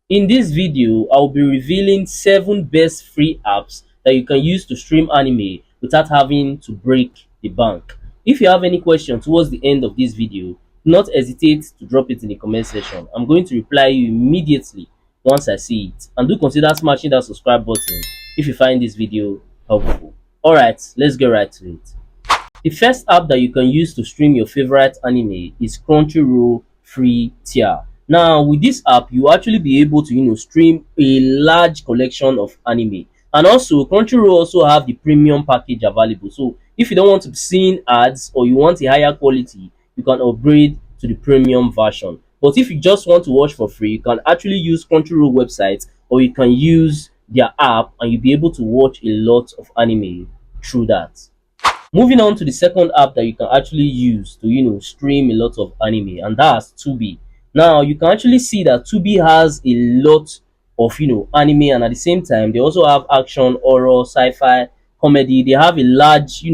In this video, I'll be revealing 7 best free apps that you can use to stream anime without having to break the bank. If you have any question towards the end of this video, do not hesitate to drop it in the comment section. I'm going to reply you immediately once I see it. And do consider smashing that subscribe button if you find this video helpful. Alright, let's get right to it. The first app that you can use to stream your favorite anime is Crunchyroll free tier. Now, with this app, you actually be able to stream a large collection of anime, and also Crunchyroll also have the premium package available. So, if you don't want to be seeing ads or you want a higher quality, you can upgrade to the premium version. But if you just want to watch for free, you can actually use Crunchyroll website or you can use their app, and you'll be able to watch a lot of anime through that. Moving on to the second app that you can actually use to stream a lot of anime, and that's Tubi. Now you can actually see that Tubi has a lot of anime, and at the same time they also have action, horror, sci-fi, comedy. They have a large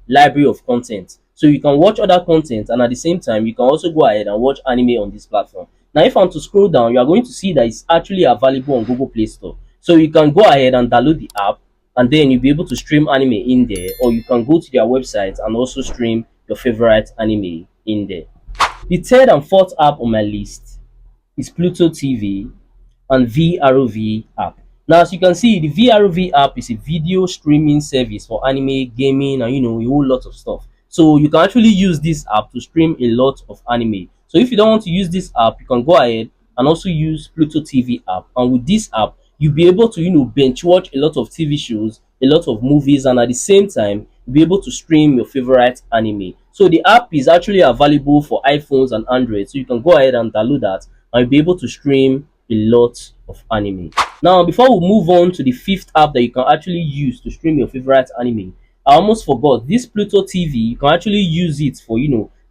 library of content, so you can watch other content, and at the same time you can also go ahead and watch anime on this platform. Now if I'm to scroll down, you are going to see that it's actually available on Google Play Store, so you can go ahead and download the app, and then you'll be able to stream anime in there, or you can go to their website and also stream your favorite anime in there. The third and fourth app on my list is Pluto TV and VRV app. Now, as you can see, the VRV app is a video streaming service for anime, gaming, and a whole lot of stuff. So you can actually use this app to stream a lot of anime. So if you don't want to use this app, you can go ahead and also use Pluto TV app. And with this app, you'll be able to bench watch a lot of TV shows, a lot of movies, and at the same time you'll be able to stream your favorite anime. So the app is actually available for iPhones and Android, so you can go ahead and download that, and you'll be able to stream a lot of anime. Now, before we move on to the fifth app that you can actually use to stream your favorite anime, I almost forgot this Pluto TV. You can actually use it for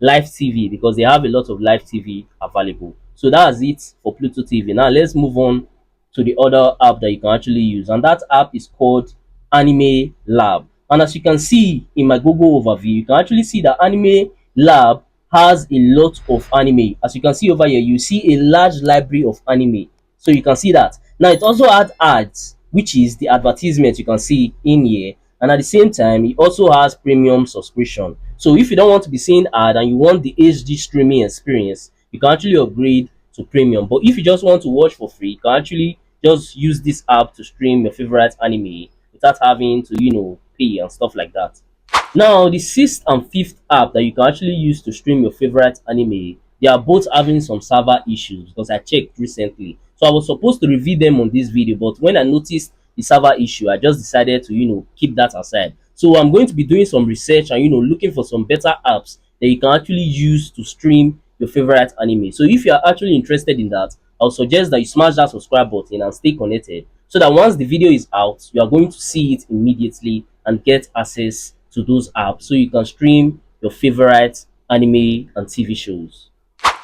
live TV, because they have a lot of live TV available. So that's it for Pluto TV. Now let's move on to the other app that you can actually use, and that app is called AnimeLab. And as you can see in my Google overview, you can actually see that AnimeLab has a lot of anime. As you can see over here, you see a large library of anime, so you can see that. Now it also has ads, which is the advertisement you can see in here, and at the same time it also has premium subscription. So if you don't want to be seeing ad and you want the HD streaming experience, you can actually upgrade to premium. But if you just want to watch for free, you can actually just use this app to stream your favorite anime without having to pay and stuff like that. Now, the sixth and fifth app that you can actually use to stream your favorite anime, they are both having some server issues, because I checked recently. So I was supposed to review them on this video, but when I noticed the server issue, I just decided to keep that aside. So I'm going to be doing some research and looking for some better apps that you can actually use to stream your favorite anime. So if you are actually interested in that, I'll suggest that you smash that subscribe button and stay connected, so that once the video is out, you are going to see it immediately and get access to those apps, so you can stream your favorite anime and TV shows.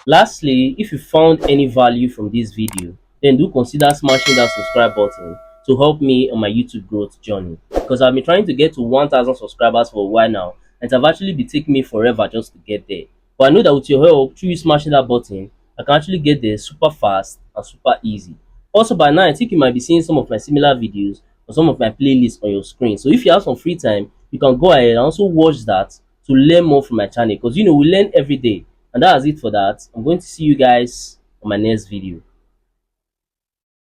Lastly, if you found any value from this video, then do consider smashing that subscribe button to help me on my YouTube growth journey, because I've been trying to get to 1,000 subscribers for a while now, and it have actually been taking me forever just to get there. But I know that with your help, through you smashing that button, I can actually get there super fast and super easy. Also, by now I think you might be seeing some of my similar videos or some of my playlists on your screen. So if you have some free time, you can go ahead and also watch that to learn more from my channel, because we learn every day. And that's it for that. I'm going to see you guys on my next video.